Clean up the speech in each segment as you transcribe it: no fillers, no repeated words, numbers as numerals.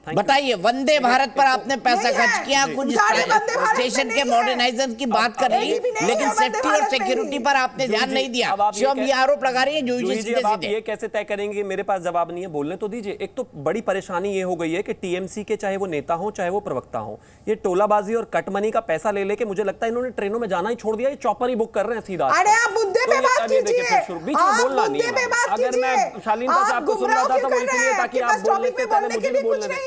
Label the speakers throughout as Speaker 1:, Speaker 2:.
Speaker 1: बताइए, वंदे भारत पर आपने पैसा खर्च किया, कुछ स्टेशन के मॉडर्नाइजेशन की बात कर ली, लेकिन सेफ्टी और सिक्योरिटी पर आपने ध्यान नहीं दिया। शिवम ये आरोप लगा रही है जूही जी,
Speaker 2: आप ये कैसे तय करेंगे? मेरे पास जवाब नहीं है, बोलने तो दीजिए। एक तो बड़ी परेशानी ये हो गई है कि टीएमसी के चाहे वो नेता हो चाहे वो प्रवक्ता हो, ये टोलाबाजी और कटमनी का पैसा ले लेके मुझे लगता है इन्होंने ट्रेनों में जाना ही छोड़ दिया, ये चॉपर ही बुक कर रहे हैं सीधा।
Speaker 3: अरे आप मुद्दे पे बात कीजिए,
Speaker 2: बीच में बोलना नहीं है। अगर मैं शालीनता से आपको सुन रहा था तो वो इसलिए ताकि आप बोलने से पहले मुझे भी बोलने दें।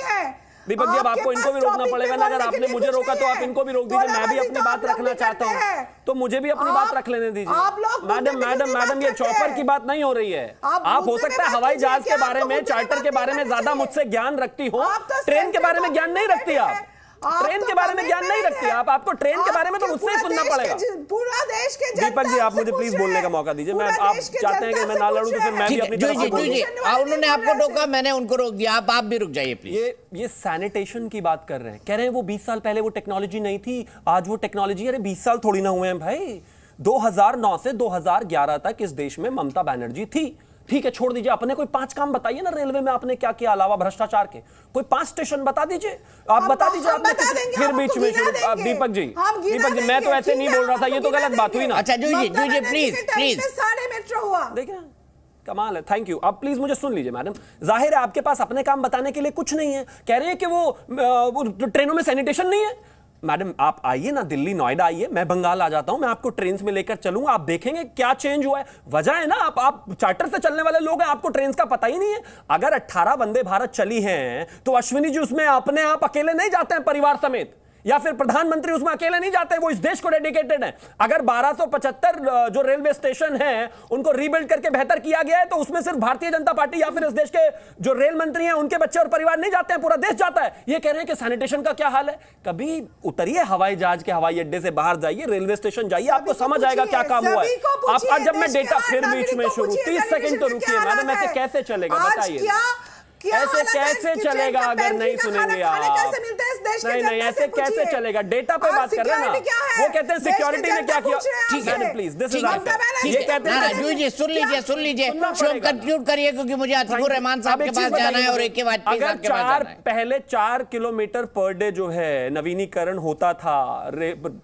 Speaker 2: दीपक जी, अब आपको इनको भी रोकना पड़ेगा ना, अगर आपने मुझे रोका तो आप इनको भी रोक दीजिए। मैं भी अपनी बात रखना चाहता हूँ तो मुझे भी अपनी बात रख लेने दीजिए। मैडम ये चॉपर की बात नहीं हो रही है। आप हो सकता है हवाई जहाज के बारे में, चार्टर के बारे में ज्यादा मुझसे ज्ञान रखती हो, ट्रेन के बारे में ज्ञान नहीं रखती आप। ट्रेन के बारे में ज्ञान नहीं रखती आप। आपको ट्रेन के बारे में तो मुझसे ही सुनना पड़ेगा।
Speaker 3: पूरा देश के
Speaker 2: दीपक जी, आप मुझे प्लीज बोलने का मौका दीजिए। मैं आप चाहते हैं कि मैं ना लड़ूं तो फिर मैं भी अपनी तरफ से बोलूं।
Speaker 1: उन्होंने आपको रोका, मैंने उनको रोक दिया, आप भी रुक जाइए प्लीज।
Speaker 2: ये सैनिटेशन की बात कर रहे हैं, कह रहे हैं वो 20 साल पहले वो टेक्नोलॉजी नहीं थी, आज वो टेक्नोलॉजी। अरे 20 साल थोड़ी ना हुए हैं भाई। 2009 से 2011 तक इस देश में ममता बनर्जी थी। ठीक है, छोड़ दीजिए। अपने कोई 5 काम बताइए ना रेलवे में आपने क्या किया अलावा भ्रष्टाचार के। कोई 5 स्टेशन बता दीजिए, आप बता दीजिए आपने। फिर बीच में दीपक जी मैं तो ऐसे नहीं बोल रहा था, ये तो गलत बात हुई ना।
Speaker 1: अच्छा जूही जी प्लीज
Speaker 3: सारे मेट्रो हुआ,
Speaker 2: देखिए कमाल है। Thank you. अब प्लीज मुझे सुन लीजिए मैडम, जाहिर है आपके पास अपने काम बताने के लिए कुछ नहीं है। कह रहे हैं कि वो ट्रेनों में सैनिटेशन नहीं है। मैडम आप आइए ना, दिल्ली नोएडा आइए, मैं बंगाल आ जाता हूं, मैं आपको ट्रेन में लेकर चलूंगा, आप देखेंगे क्या चेंज हुआ है। वजह है ना आप चार्टर से चलने वाले लोग हैं, आपको ट्रेन का पता ही नहीं है। अगर 18 वंदे भारत चली हैं तो अश्विनी जी उसमें अपने आप अकेले नहीं जाते हैं परिवार समेत, या फिर प्रधानमंत्री उसमें अकेले नहीं जाते, वो इस देश को डेडिकेटेड है। अगर 1275 जो रेलवे स्टेशन हैं उनको रीबिल्ड करके बेहतर किया गया है तो उसमें सिर्फ भारतीय जनता पार्टी या फिर इस देश के जो रेल मंत्री हैं उनके बच्चे और परिवार नहीं जाते हैं, पूरा देश जाता है। ये कह रहे हैं कि सैनिटेशन का क्या हाल है। कभी उतरिए हवाई जहाज के हवाई अड्डे से बाहर जाइए, रेलवे स्टेशन जाइए, आपको समझ आएगा क्या काम हुआ है। आप आज जब मैं डेटा फिर बीच में शुरू 30 सेकंड तो रुकिए मैडम, ऐसे कैसे चलेगा बताइए, ऐसे कैसे चलेगा अगर नहीं सुनेंगे आप? नहीं ऐसे कैसे चलेगा? डेटा पे बात कर रहे हैं ना, वो कहते हैं सिक्योरिटी ने क्या किया। ठीक है प्लीज, दिस इज ये कहते हैं।
Speaker 1: जूही जी सुन लीजिए, शो कंक्लूड करिए क्योंकि मुझे अतीकुर रहमान साहब के पास जाना है और एक के बाद
Speaker 2: पहले 4 किलोमीटर पर डे जो है नवीनीकरण होता था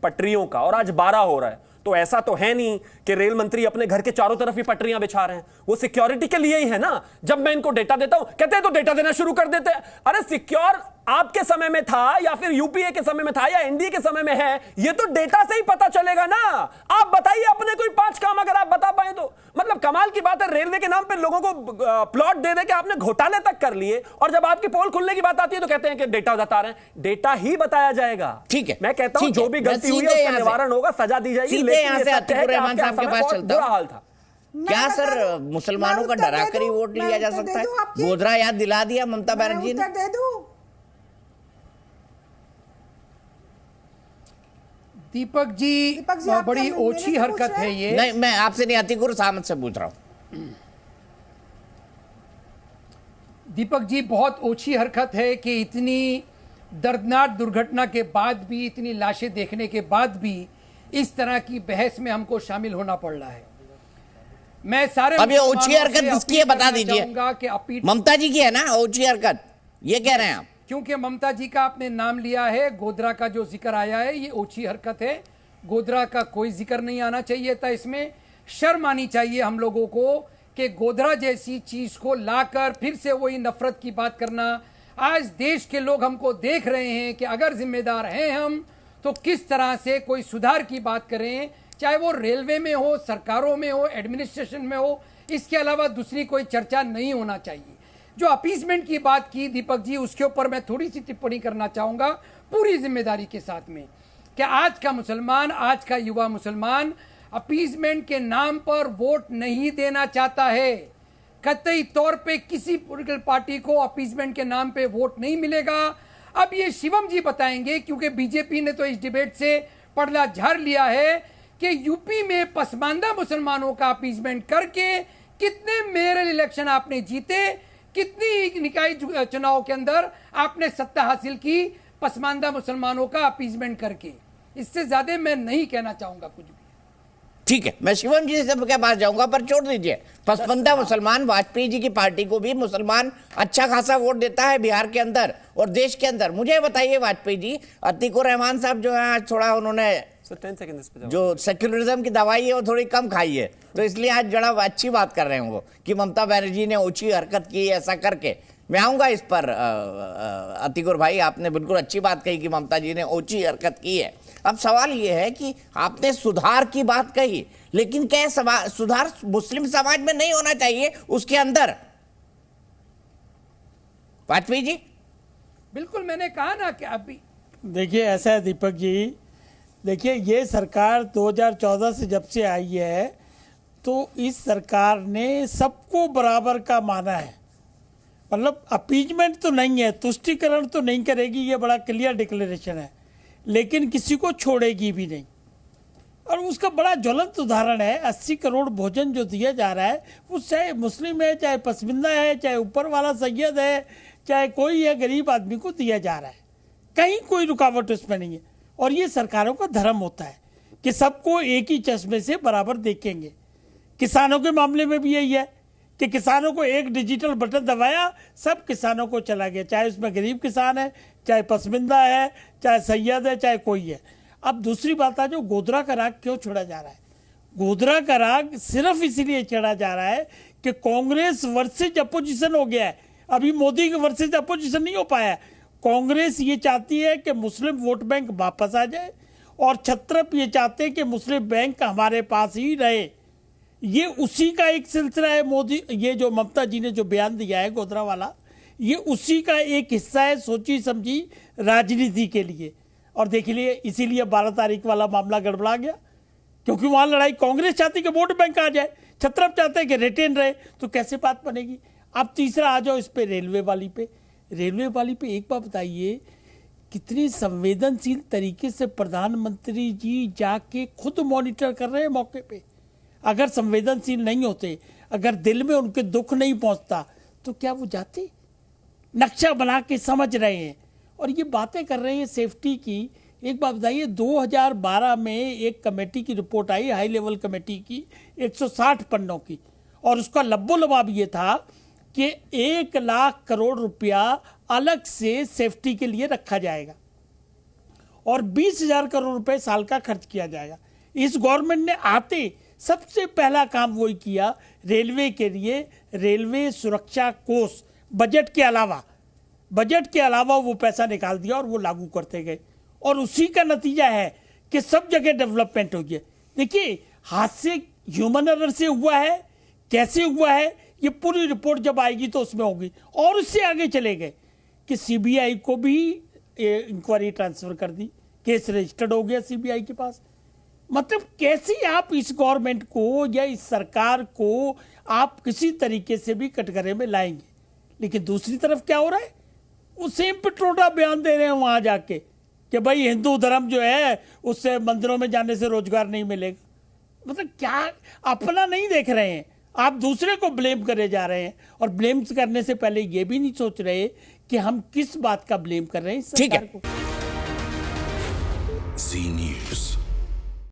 Speaker 2: पटरियों का, और आज 12 हो रहा है। तो ऐसा तो है नहीं कि रेल मंत्री अपने घर के चारों तरफ ही पटरियां बिछा रहे हैं, वो सिक्योरिटी के लिए ही है ना। जब मैं इनको डेटा देता हूं कहते हैं तो डेटा देना शुरू कर देते हैं। अरे सिक्योर आपके समय में था या फिर यूपीए के समय में था या एनडीए के समय में है, ये तो डेटा से ही पता चलेगा ना। आप बताइए अपने कोई 5 काम अगर आप बता पाए तो। मतलब कमाल की बात है, रेलवे के नाम पे लोगों को प्लॉट दे दे के आपने घोटाले तक कर लिए, और जब आपकी पोल खुलने की बात आती है तो कहते हैं कि डेटा बता रहे हैं। डेटा ही बताया जाएगा।
Speaker 1: ठीक है,
Speaker 2: मैं कहता हूं जो भी गलती हुई है उसका निवारण होगा, सजा दी जाएगी।
Speaker 1: यहां से अतीकुर रहमान साहब के पास चलता
Speaker 2: बुरा हाल था।
Speaker 1: क्या सर मुसलमानों का डरा कर ही वोट लिया जा सकता है? गोधरा याद दिला दिया ममता बनर्जी ने।
Speaker 4: दीपक जी बड़ी ओछी हरकत है ये।
Speaker 1: नहीं, मैं आपसे नहीं, अतीकुर साहब से पूछ रहा हूं।
Speaker 4: दीपक जी बहुत ओछी हरकत है कि इतनी दर्दनाक दुर्घटना के बाद भी, इतनी लाशें देखने के बाद भी इस तरह की बहस में हमको शामिल होना पड़ रहा है। मैं सारे
Speaker 1: अब ये ओछी हरकत किसकी है बता दीजिए। ममता जी की है ना ओछी हरकत, ये कह रहे हैं आप?
Speaker 4: क्योंकि ममता जी का आपने नाम लिया है, गोधरा का जो जिक्र आया है ये ओछी हरकत है। गोधरा का कोई जिक्र नहीं आना चाहिए था इसमें। शर्म आनी चाहिए हम लोगों को कि गोधरा जैसी चीज को लाकर फिर से वही नफरत की बात करना। आज देश के लोग हमको देख रहे हैं कि अगर जिम्मेदार हैं हम तो किस तरह से कोई सुधार की बात करें, चाहे वो रेलवे में हो, सरकारों में हो, एडमिनिस्ट्रेशन में हो। इसके अलावा दूसरी कोई चर्चा नहीं होना चाहिए। जो अपीसमेंट की बात की दीपक जी, उसके ऊपर मैं थोड़ी सी टिप्पणी करना चाहूंगा पूरी जिम्मेदारी के साथ में कि आज का मुसलमान, आज का युवा मुसलमान अपीसमेंट के नाम पर वोट नहीं देना चाहता है। कतई तौर पे किसी पॉलिटिकल पार्टी को अपीसमेंट के नाम पे वोट नहीं मिलेगा। अब ये शिवम जी बताएंगे, क्योंकि बीजेपी ने तो इस डिबेट से पर्दा झाड़ लिया है कि यूपी में पसमानदा मुसलमानों का अपीसमेंट करके कितने मेयर इलेक्शन आपने जीते, कितनी निकाय चुनाव के अंदर आपने सत्ता हासिल की पसमानदा मुसलमानों का अपीसमेंट करके। इससे ज्यादा मैं नहीं कहना चाहूंगा कुछ भी।
Speaker 1: ठीक है, मैं शिवम जी से के पास जाऊंगा, पर छोड़ दीजिए। पसमंदा मुसलमान वाजपेयी जी की पार्टी को भी मुसलमान अच्छा खासा वोट देता है बिहार के अंदर और देश के अंदर। मुझे बताइए वाजपेयी जी, अतीकुर रहमान साहब जो है थोड़ा उन्होंने
Speaker 2: 10 सेकंड
Speaker 1: जो सेक्युलरिज्म की दवाई है वो थोड़ी कम खाई है, तो इसलिए आज जरा अच्छी बात कर रहे हैं वो कि ममता बनर्जी ने ऊंची हरकत की ऐसा करके। मैं आऊंगा इस पर अतीकुर भाई, आपने बिल्कुल अच्छी बात कही कि ममता जी ने ऊंची हरकत की है। अब सवाल ये है कि आपने सुधार की बात कही, लेकिन क्या सुधार मुस्लिम समाज में नहीं होना चाहिए, उसके अंदर? वाजपेयी जी
Speaker 4: बिल्कुल, मैंने कहा ना कि अभी
Speaker 5: देखिए ऐसा है दीपक जी, देखिए ये सरकार 2014 से जब से आई है तो इस सरकार ने सबको बराबर का माना है। मतलब अपीजमेंट तो नहीं है, तुष्टिकरण तो नहीं करेगी, ये बड़ा क्लियर डिक्लेरेशन है, लेकिन किसी को छोड़ेगी भी नहीं। और उसका बड़ा ज्वलंत उदाहरण है 80 करोड़ भोजन जो दिया जा रहा है, वो चाहे मुस्लिम है, चाहे पसमिंदा है, चाहे ऊपर वाला सैयद है, चाहे कोई है, गरीब आदमी को दिया जा रहा है। कहीं कोई रुकावट उसमें नहीं है। और ये सरकारों का धर्म होता है कि सबको एक ही चश्मे से बराबर देखेंगे। किसानों के मामले में भी यही है कि किसानों को एक डिजिटल बटन दबाया, सब किसानों को चला गया, चाहे उसमें गरीब किसान है, चाहे पसमिंदा है, चाहे सैयद है, चाहे कोई है। अब दूसरी बात है, जो गोधरा का राग क्यों छोड़ा जा रहा है? गोधरा का राग सिर्फ इसीलिए चढ़ा जा रहा है कि कांग्रेस वर्सेज अपोजिशन हो गया है। अभी मोदी के वर्सेज अपोजिशन नहीं हो पाया। कांग्रेस ये चाहती है कि मुस्लिम वोट बैंक वापस आ जाए और छत्रप ये चाहते हैं कि मुस्लिम बैंक हमारे पास ही रहे। ये उसी का एक सिलसिला है। मोदी, ये जो ममता जी ने जो बयान दिया है गोधरा वाला, ये उसी का एक हिस्सा है सोची समझी राजनीति के लिए। और देख लिए इसीलिए 12 तारीख वाला मामला गड़बड़ा गया, क्योंकि वहां लड़ाई कांग्रेस चाहती कि वोट बैंक आ जाए, छत्रप चाहते हैं कि रिटेन रहे, तो कैसे बात बनेगी। अब तीसरा आ जाओ इस पे रेलवे वाली पे। रेलवे वाली पे एक बात बताइए, कितनी संवेदनशील तरीके से प्रधानमंत्री जी जाके खुद मॉनिटर कर रहे हैं मौके पे। अगर संवेदनशील नहीं होते, अगर दिल में उनके दुख नहीं पहुंचता, तो क्या वो जाते? नक्शा बना के समझ रहे हैं और ये बातें कर रहे हैं सेफ्टी की। एक बात बताइए, 2012 में एक कमेटी की रिपोर्ट आई, हाई लेवल कमेटी की, 160 पन्नों की, और उसका लब्बो लबाब ये था कि 1 लाख करोड़ रुपया अलग से सेफ्टी के लिए रखा जाएगा और 20,000 करोड़ रुपए साल का खर्च किया जाएगा। इस गवर्नमेंट ने आते सबसे पहला काम वही किया, रेलवे के लिए रेलवे सुरक्षा कोष बजट के अलावा वो पैसा निकाल दिया और वो लागू करते गए। और उसी का नतीजा है कि सब जगह डेवलपमेंट हो गया। देखिए, हाथ से ह्यूमन एरर से हुआ है, कैसे हुआ है, ये पूरी रिपोर्ट जब आएगी तो उसमें होगी। और उससे आगे चले गए कि सीबीआई को भी इंक्वायरी ट्रांसफर कर दी, केस रजिस्टर्ड हो गया सीबीआई के पास। मतलब कैसे आप इस गवर्नमेंट को या इस सरकार को आप किसी तरीके से भी कटघरे में लाएंगे। लेकिन दूसरी तरफ क्या हो रहा है, वो सेम पिट्रोडा बयान दे रहे हैं वहां जाके कि भाई हिंदू धर्म जो है उससे मंदिरों में जाने से रोजगार नहीं मिलेगा। मतलब क्या, अपना नहीं देख रहे हैं, आप दूसरे को ब्लेम करे जा रहे हैं। और ब्लेम करने से पहले ये भी नहीं सोच रहे कि हम किस बात का ब्लेम कर रहे हैं सरकार को।
Speaker 6: जी न्यूज़।